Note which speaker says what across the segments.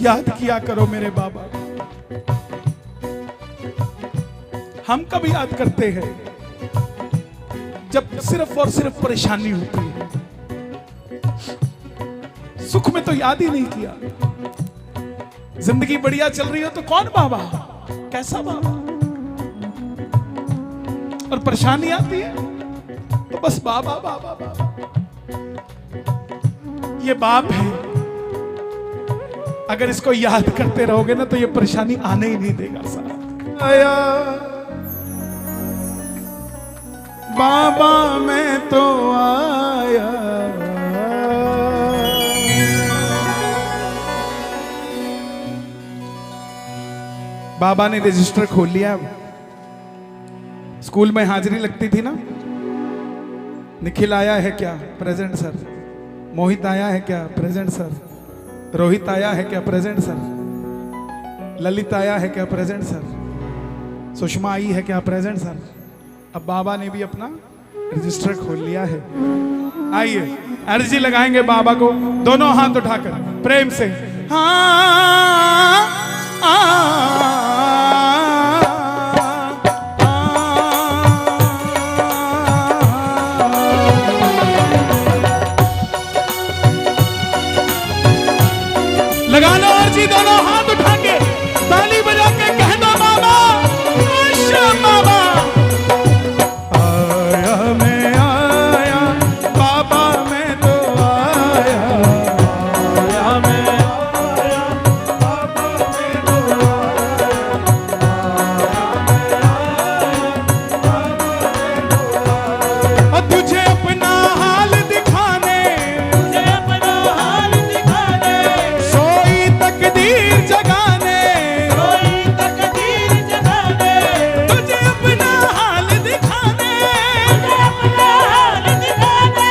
Speaker 1: याद किया करो मेरे बाबा। हम कब याद करते हैं? जब सिर्फ और सिर्फ परेशानी होती है। सुख में तो याद ही नहीं किया। जिंदगी बढ़िया चल रही हो तो कौन बाबा, कैसा बाबा? और परेशानी आती है तो बस बाबा बाबा बाबा। ये बाप है, अगर इसको याद करते रहोगे ना तो ये परेशानी आने ही नहीं देगा साहब। आया बाबा मैं तो आया, बाबा ने रजिस्टर खोल लिया। स्कूल में हाजिरी लगती थी ना, निखिल आया है क्या? Present sir. मोहित आया है क्या? Present sir. रोहित आया है क्या? Present sir. ललित आया है क्या? Present sir. सुषमा आई है क्या? Present sir. अब बाबा ने भी अपना रजिस्टर खोल लिया है। आइए अर्जी लगाएंगे बाबा को, दोनों हाथ उठाकर प्रेम से। हाँ लगा लो अर्जी, दोनों हाथ उठा के ताली बजा के कहना बाबा आशा बाबा। आया मैं आया बाबा मैं तो आया, आया मैं आया बाबा मैं तो आया, और तुझे अपना हाल दिखाने, तुझे अपना हाल दिखाने, सोई तकदीर जगाने, सोई तकदीर जगाने, तुझे अपना हाल दिखाने, तुझे अपना हाल दिखाने,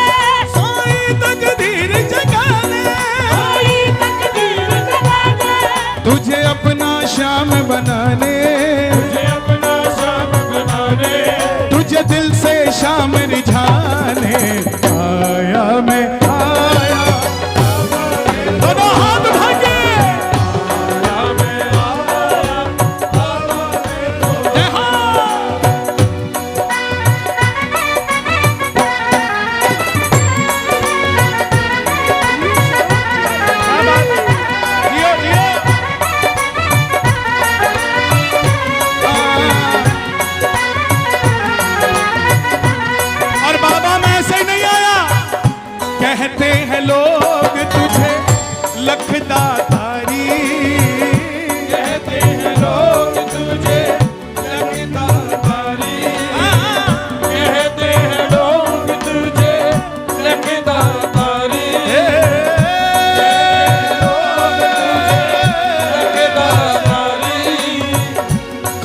Speaker 1: सोई तकदीर जगाने, सोई तकदीर जगाने, तुझे अपना शाम बनाने, तुझे अपना शाम बनाने, तुझे दिल से शाम रिझाने। आया मैं आया, दोनों हाथ उठा के आया मैं आया बाबा मैं तो जय हो। जियो जियो। और बाबा मैं ऐसे ही नहीं आया, कहते हैं लोग तुझे लखदातारी, कहते हैं लोग तुझे लखदातारी, कहते हैं लोग तुझे लखदातारी,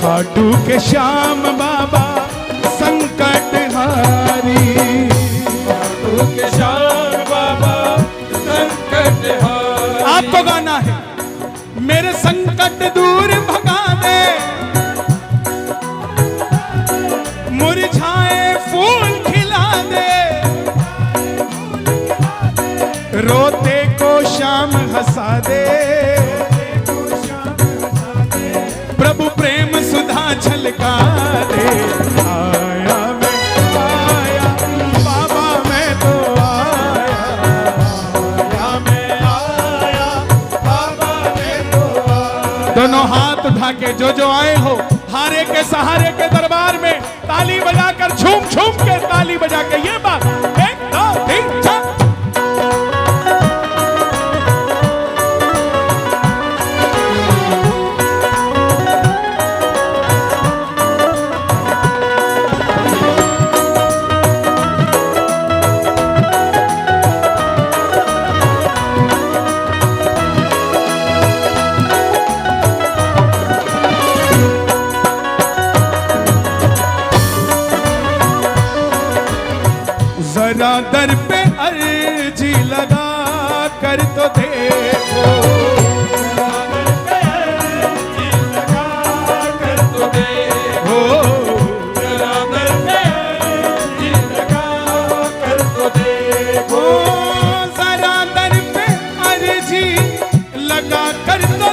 Speaker 1: खाटू के श्याम बाबा संकट हारी, खाटू के श्याम बाबा संकट हारी। आपको गाना है मेरे संकट दूर भगा दे, मुरझाए फूल खिला दे, रोते को शाम हंसा दे, प्रभु प्रेम सुधा छलका दे। आया मैं आया बाबा मैं तो आया, आया मैं आया बाबा मैं तो आया। दोनों हाथ उठा के जो आए हो, हारे के सहारे के दरबार में ताली बजाकर झूम झूम के ताली बजा के ये बात 1 2 3 4। जरा दर पे अर्जी लगा कर तो देखो, जरा दर पे अर्जी लगा कर तो देखो, जरा दर पे अर्जी लगा कर तो देखो, जरा दर पे अर्जी लगा कर तो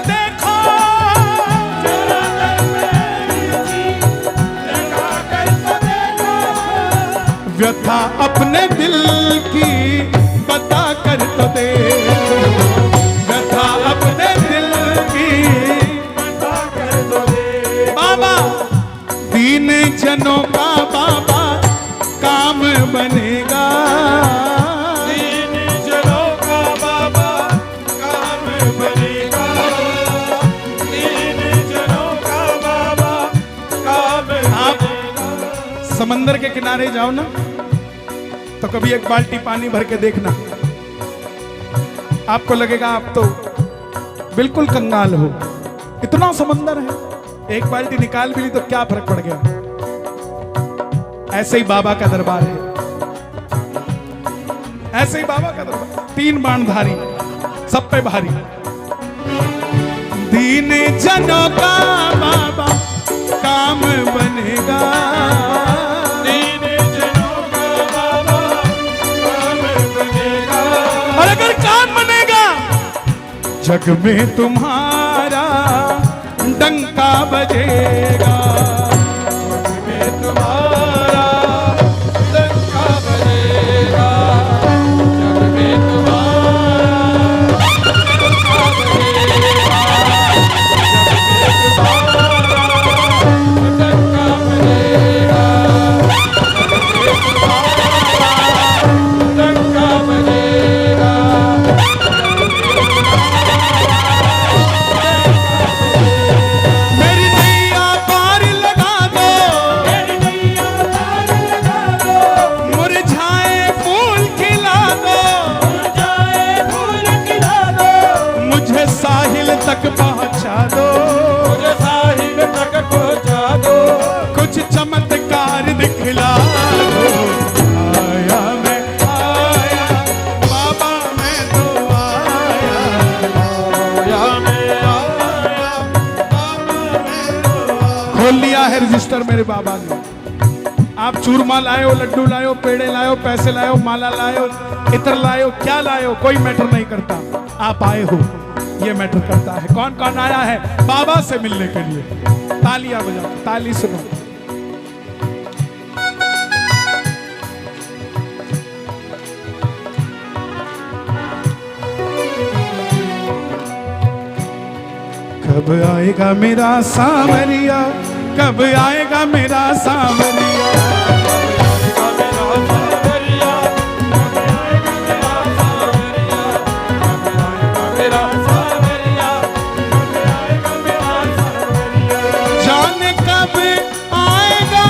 Speaker 1: अपने दिल की बता कर तो दे, व्यथा अपने दिल की बता कर तो दे। बाबा दीन जनों का बाबा काम बनेगा,
Speaker 2: दीन जनों का बाबा काम बनेगा, दीन जनों का बाबा काम बनेगा।
Speaker 1: समंदर के किनारे जाओ ना तो कभी एक बाल्टी पानी भर के देखना, आपको लगेगा आप तो बिल्कुल कंगाल हो, इतना समंदर है। एक बाल्टी निकाल भी ली तो क्या फर्क पड़ गया। ऐसे ही बाबा का दरबार है, ऐसे ही बाबा का दरबार, 3 बाणधारी सब पे भारी। दीन जनों का बाबा काम बनेगा,
Speaker 2: दीन जनों का बाबा काम बनेगा,
Speaker 1: और अगर काम बनेगा जग में तुम्हारा डंका बजेगा,
Speaker 2: जग में तुम्हारा डंका बजेगा, जग में तुम्हारा डंका बजेगा, जग में तुम्हारा डंका बजेगा, जग में तुम्हारा डंका बजेगा।
Speaker 1: मेरी नैया पार लगा दो,
Speaker 2: मेरी नैया पार लगा दो,
Speaker 1: मुरझाए फूल खिला दो,
Speaker 2: मुरझाए फूल खिला दो,
Speaker 1: मुझे साहिल तक पहुंचा दो,
Speaker 2: मुझे साहिल तक पहुंचा दो,
Speaker 1: कुछ चमत्कार दिखला दो। आया मैं आया, बाबा मैं तो आया,
Speaker 2: आया मैं आया, बाबा मैं तो आया।
Speaker 1: खोल लिया है रजिस्टर मेरे बाबा ने। आप चूरमा लाए हो, लड्डू लाए हो, पेड़े लाए हो, पैसे लाए हो, माला लाए हो, इत्र लाए हो, क्या लाए हो, कोई मैटर नहीं करता। आप आए हो ये मैटर करता है। कौन कौन आया है बाबा से मिलने के लिए? तालियां बजाओ, ताली सुनो। कब आएगा मेरा सांवरिया, कब आएगा मेरा सांवरिया,
Speaker 2: आएगा मेरा सांवरिया, कब आएगा मेरा सांवरिया, कब आएगा मेरा सांवरिया, कब आएगा मेरा सांवरिया।
Speaker 1: जाने कब आएगा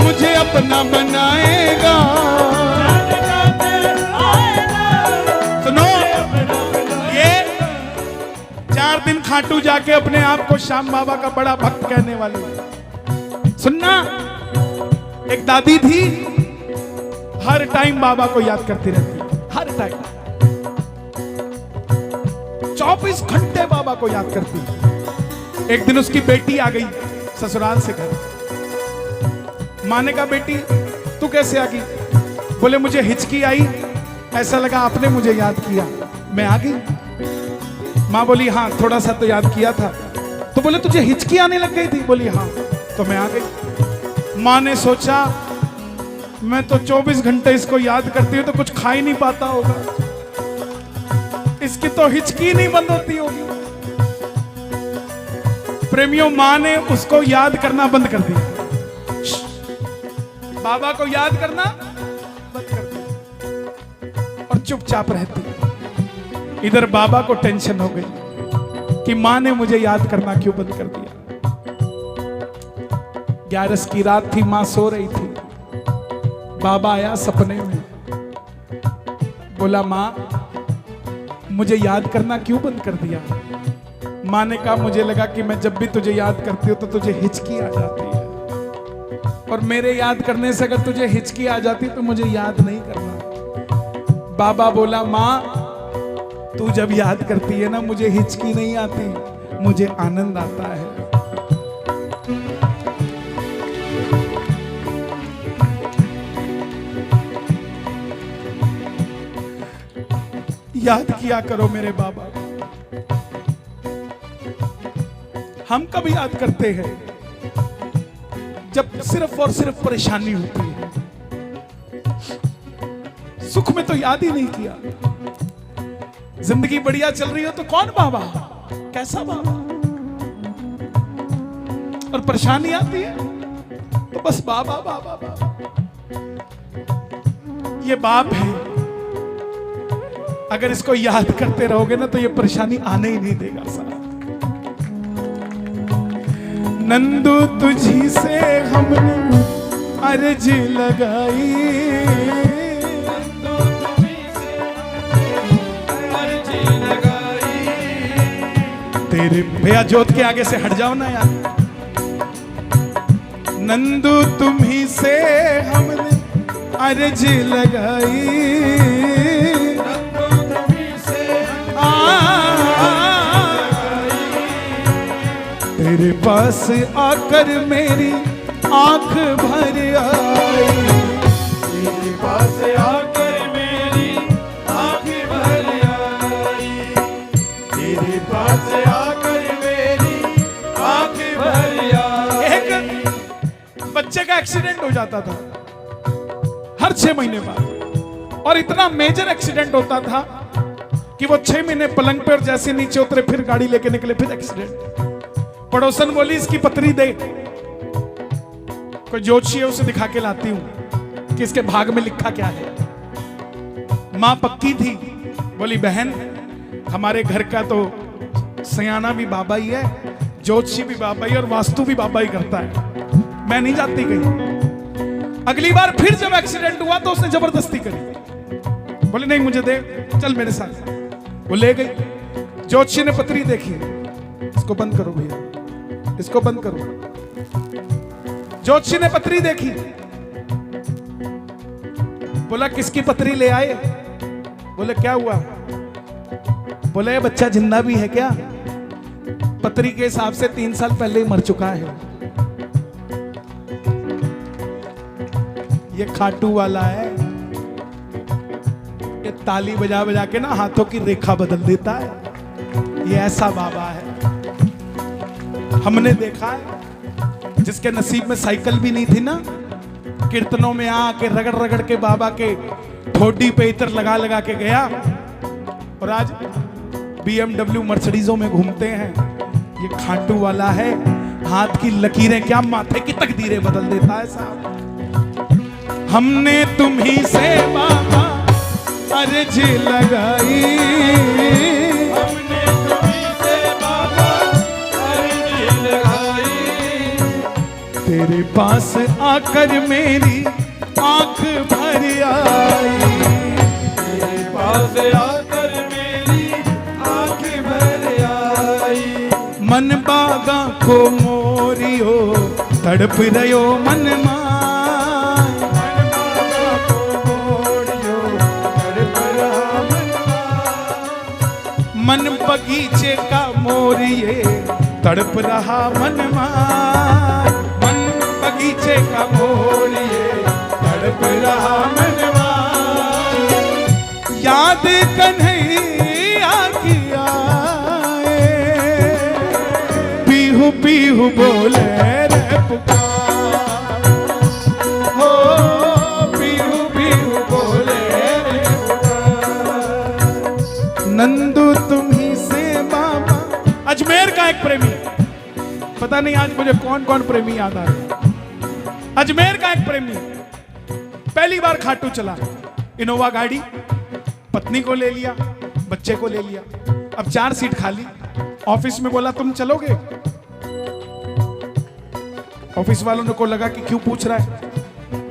Speaker 1: मुझे अपना बनाएगा। सुनो, ये 4 दिन खाटू जाके अपने आप को श्याम बाबा का बड़ा भक्त कहने वाले। सुनना, एक दादी थी, हर टाइम बाबा को याद करती रहती, हर टाइम 24 घंटे बाबा को याद करती। एक दिन उसकी बेटी आ गई ससुराल से घर। माँ ने कहा, बेटी तू कैसे आ गई? बोले, मुझे हिचकी आई, ऐसा लगा आपने मुझे याद किया, मैं आ गई। माँ बोली, हाँ थोड़ा सा तो याद किया था। तो बोले, तुझे हिचकी आने लग गई थी? बोली, हाँ। तो मैं आ गई। माँ ने सोचा, मैं तो 24 घंटे इसको याद करती हूँ तो कुछ खा ही नहीं पाता होगा, इसकी तो हिचकी नहीं बंद होती होगी। प्रेमियों, माँ ने उसको याद करना बंद कर दिया, बाबा को याद करना बंद कर दिया और चुपचाप रहती। इधर बाबा को टेंशन हो गई कि माँ ने मुझे याद करना क्यों बंद कर दिया। 11 की रात थी, माँ सो रही थी। बाबा आया सपने में, बोला, माँ मुझे याद करना क्यों बंद कर दिया? माँ ने कहा, मुझे लगा कि मैं जब भी तुझे याद करती हूँ तो तुझे हिचकी आ जाती है, और मेरे याद करने से अगर तुझे हिचकी आ जाती तो मुझे याद नहीं करना। बाबा बोला, माँ तू जब याद करती है ना, मुझे हिचकी नहीं आती, मुझे आनंद आता है। याद किया करो मेरे बाबा। हम कब याद करते हैं? जब सिर्फ और सिर्फ परेशानी होती है। सुख में तो याद ही नहीं किया। जिंदगी बढ़िया चल रही हो तो कौन बाबा, कैसा बाबा, और परेशानी आती है तो बस बाबा बाबा बाबा। ये बाप है, अगर इसको याद करते रहोगे ना तो ये परेशानी आने ही नहीं देगा साहब। नंदू तुझी से हमने अर्ज लगाई,
Speaker 2: नंदू तुझी से अर्ज लगाई।
Speaker 1: तेरे भैया जोत के आगे से हट जाओ ना यार। नंदू तुम्ही से हमने अर्ज लगाई,
Speaker 2: नंदू तुझी से
Speaker 1: तेरे पास आकर मेरी आंख भर आई,
Speaker 2: तेरे पास आकर मेरी आँख भर आई, तेरे पास आकर मेरी आँख भर आई।
Speaker 1: एक बच्चे का एक्सीडेंट हो जाता था हर 6 महीने बाद, और इतना मेजर एक्सीडेंट होता था कि वो 6 महीने पलंग पर जैसे नीचे उतरे फिर गाड़ी लेके निकले, फिर एक्सीडेंट। पड़ोसन बोली इसकी पत्री दे, कोई ज्योतिषी है उसे दिखा के लाती हूं कि इसके भाग में लिखा क्या है। मां पक्की थी, बोली बहन हमारे घर का तो सयाना भी बाबा ही है, ज्योतिषी भी बाबा ही और वास्तु भी बाबा ही करता है, मैं नहीं जाती कहीं। अगली बार फिर जब एक्सीडेंट हुआ तो उसने जबरदस्ती करी, बोले नहीं मुझे दे, चल मेरे साथ। वो ले गई, ज्योतिषी ने पत्री देखी, इसको बंद करो भैया, इसको बंद करो। ज्योतिषी ने पत्री देखी, बोला किसकी पत्री ले आए? बोले क्या हुआ? बोले बच्चा जिंदा भी है क्या? पत्री के हिसाब से 3 साल पहले ही मर चुका है। ये खाटू वाला है, ये ताली बजा बजा के ना हाथों की रेखा बदल देता है, ये ऐसा बाबा है। हमने देखा है जिसके नसीब में साइकिल भी नहीं थी ना, कीर्तनों में आके रगड़ रगड़ के बाबा के ठोडी पे इतर लगा लगा के गया, और आज BMW मर्सिडीजों में घूमते हैं। ये खाटू वाला है, हाथ की लकीरें क्या माथे की तकदीरें बदल देता है साहब। हमने तुम्ही से बाबा अर्ज लगाई,
Speaker 2: हमने तुम्ही से बाबा अर्ज लगाई,
Speaker 1: तेरे पास आकर मेरी आंख भर आई,
Speaker 2: तेरे पास आकर मेरी आँख भर आई।
Speaker 1: मन बागा को मोरियो तड़प रयो मन माय,
Speaker 2: मन बाबा को मोड़ियो तड़प रहा मन माय।
Speaker 1: मन बगीचे का मोरिए तड़प रहा मन माय, मन बगीचे का मोरिए तड़प रहा मन माय। याद कन्हैया की आए, पीहू पीहू बोले रे पुकार, हो पीहू पीहू बोले रे पुकार। नंदू तुम्ही से बाबा। अजमेर का एक प्रेमी, पता नहीं आज मुझे कौन कौन प्रेमी याद आ रहे। अजमेर का एक प्रेमी पहली बार खाटू चला, इनोवा गाड़ी, पत्नी को ले लिया, बच्चे को ले लिया, अब 4 सीट खाली। ऑफिस में बोला तुम चलोगे? ऑफिस वालों को लगा कि क्यों पूछ रहा है,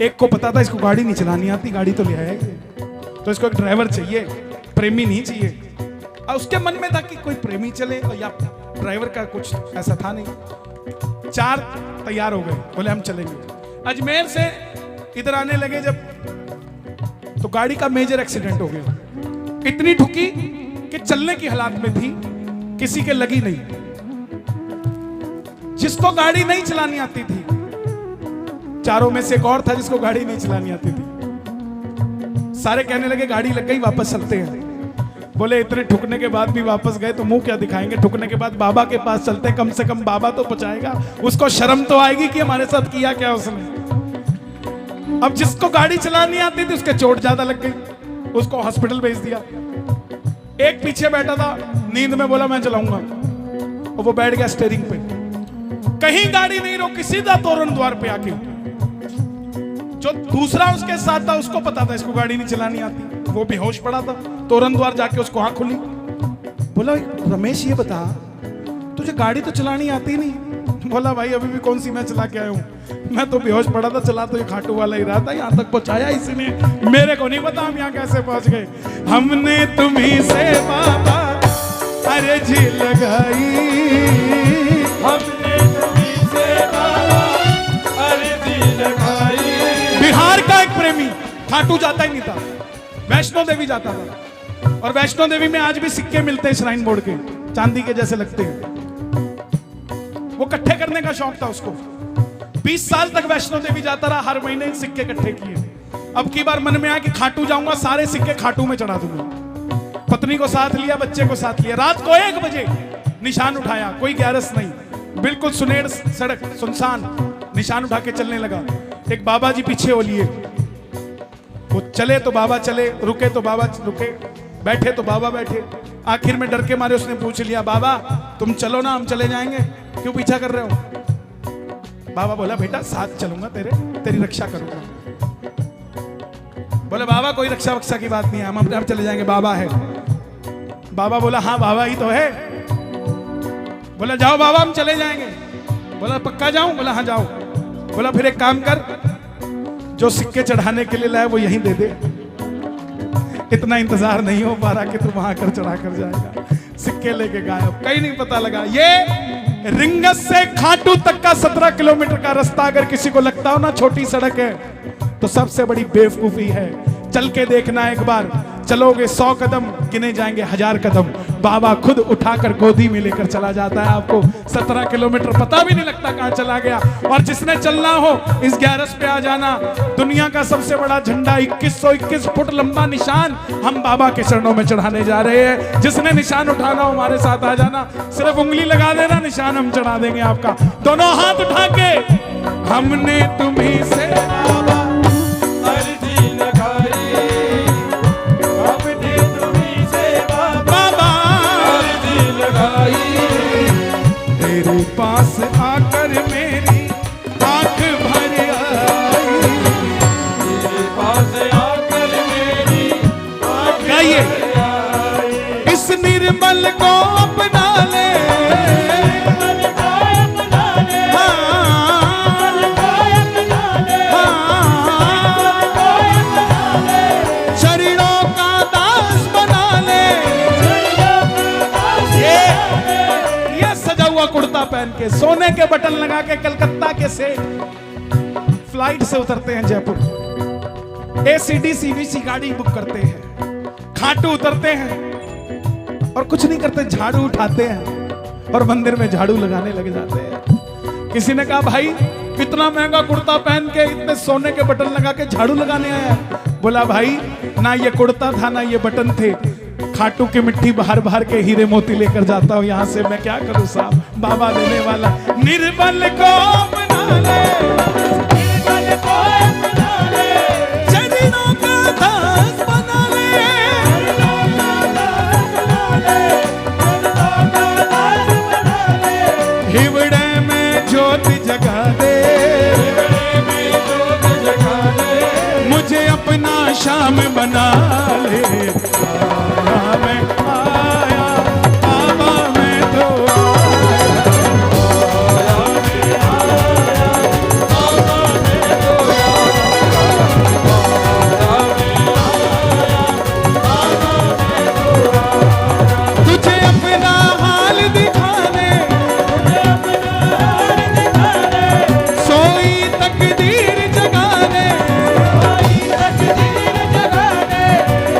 Speaker 1: एक को पता था इसको गाड़ी नहीं चलानी आती, गाड़ी तो ले आएगा, तो इसको एक ड्राइवर चाहिए, प्रेमी नहीं चाहिए। और उसके मन में था कि कोई प्रेमी चले और या ड्राइवर का कुछ ऐसा था नहीं। 4 तैयार हो गए, बोले हम चलेंगे। अजमेर से इधर आने लगे जब, तो गाड़ी का मेजर एक्सीडेंट हो गया, इतनी ठुकी कि चलने की हालात में थी, किसी के लगी नहीं। जिसको गाड़ी नहीं चलानी आती थी, चारों में से एक और था जिसको गाड़ी नहीं चलानी आती थी। सारे कहने लगे गाड़ी लग गई, वापस चलते हैं। बोले इतने ठुकने के बाद भी वापस गए तो मुंह क्या दिखाएंगे, ठुकने के बाद बाबा के पास चलते, कम से कम बाबा तो पहुंचाएगा, उसको शर्म तो आएगी कि हमारे साथ किया क्या उसने। अब जिसको गाड़ी चलानी आती थी उसके चोट ज्यादा लग गई, उसको हॉस्पिटल भेज दिया। एक पीछे बैठा था, नींद में बोला मैं चलाऊंगा, और वो बैठ गया स्टीयरिंग पे। कहीं गाड़ी नहीं रोकी, सीधा तोरण द्वार पे आके। जो दूसरा उसके साथ था उसको पता था इसको गाड़ी नहीं चलानी आती, वो बेहोश पड़ा था। तोरण द्वार जाके उसको आंख खुली, बोला रमेश ये बता तुझे गाड़ी तो चलानी आती नहीं। बोला भाई अभी भी कौन सी मैं चला के आया हूँ, मैं तो बेहोश पड़ा था, चला तो ये खाटू वाला ही रहा था, यहाँ तक पहुंचाया इसने, मेरे को नहीं पता हम यहाँ कैसे पहुंच गए। हमने तुम्ही से बाबा अर्जी लगाई,
Speaker 2: हमने तुम्ही से बाबा अर्जी लगाई।
Speaker 1: बिहार का एक प्रेमी खाटू जाता ही नहीं था, वैष्णो देवी जाता था। और वैष्णो देवी में आज भी सिक्के मिलते हैं श्राइन बोर्ड के, चांदी के जैसे लगते हैं। वो इकट्ठे करने का शौक था उसको। 20 साल तक वैष्णो देवी जाता रहा, हर महीने सिक्के इकट्ठे किए। अब की बार मन में आया कि खाटू जाऊंगा, सारे सिक्के खाटू में चढ़ा दूंगा। पत्नी को साथ लिया, बच्चे को साथ लिया। रात को 1 बजे निशान उठाया, कोई गैरस नहीं, बिल्कुल सुनेर सड़क, सुनसान। निशान उठा के चलने लगा। एक बाबा जी पीछे हो लिए, वो चले तो बाबा चले, रुके तो बाबा रुके, बैठे तो बाबा बैठे। आखिर में डर के मारे उसने पूछ लिया, बाबा तुम चलो ना, हम चले जाएंगे, क्यों पीछा कर रहे हो? बाबा बोला बेटा साथ चलूंगा तेरे, तेरी रक्षा करूंगा। बोले बाबा कोई रक्षा वक्षा की बात नहीं है, हम अपने आप चले जाएंगे, बाबा है। बाबा बोला हाँ बाबा ही तो है। बोला जाओ बाबा हम चले जाएंगे। बोला पक्का जाऊं? बोला हाँ जाओ। बोला फिर एक काम कर, जो सिक्के चढ़ाने के लिए लाए वो यहीं दे दे, इतना इंतजार नहीं हो पा रहा कि तू वहां कर चढ़ा कर जाएगा। सिक्के लेके गायब, कहीं नहीं पता लगा। ये रिंगस से खाटू तक का 17 किलोमीटर का रास्ता अगर किसी को लगता हो ना छोटी सड़क है, तो सबसे बड़ी बेवकूफी है। चल के देखना एक बार, चलोगे 100 कदम गिने जाएंगे 1000 कदम। बाबा खुद उठाकर गोदी में लेकर चला जाता है आपको। 17 किलोमीटर पता भी नहीं लगता कहां चला गया। और जिसने चलना हो इस ग्यारस पे आ जाना। दुनिया का सबसे बड़ा झंडा 2121 फुट लंबा निशान हम बाबा के चरणों में चढ़ाने जा रहे हैं। जिसने निशान उठाना हो हमारे साथ आ जाना, सिर्फ उंगली लगा देना, निशान हम चढ़ा देंगे आपका। दोनों हाथ उठा के हमने तुम्ही से बाबा
Speaker 2: अर्जी लगाई, हमने तुम्ही से बाबा अर्जी लगाई।
Speaker 1: तेरे पास आकर मेरी आंख भर आई,
Speaker 2: तेरे पास आकर मेरी आंख
Speaker 1: गाइए
Speaker 2: भर आई।
Speaker 1: इस निर्मल को अपना ले,
Speaker 2: मन को अपना ले,
Speaker 1: हाँ,
Speaker 2: मन को अपना ले,
Speaker 1: हाँ,
Speaker 2: मन को अपना ले।
Speaker 1: शरीरों का दास बना ले। ये सजा हुआ कुर्ता पहन के, सोने के बटन लगा के कलकत्ता के से फ्लाइट से उतरते हैं जयपुर, एसीडी सीवीसी गाड़ी बुक करते हैं, खाटू उतरते हैं और कुछ नहीं करते, झाड़ू उठाते हैं और मंदिर में झाड़ू लगाने लग जाते हैं। किसी ने कहा भाई इतना महंगा कुर्ता पहन के इतने सोने के बटन लगा के झाड़ू लगाने आया। बोला भाई ना ये कुर्ता था ना ये बटन थे, खाटू की मिट्टी बाहर बाहर के हीरे मोती लेकर जाता हूँ यहाँ से, मैं क्या करूँ साहब, बाबा देने वाला। निर्बल को अपना ले,
Speaker 2: निर्बल को अपना ले,
Speaker 1: शरीरों का दास बना ले। हिवड़े में ज्योत जगा दे, मुझे अपना शाम बना ले। आया मैं आया, बाबा मैं तो तुझे अपना हाल दिखाने, सोई तकदीर जगाने,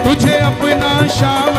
Speaker 1: तुझे अपना शाम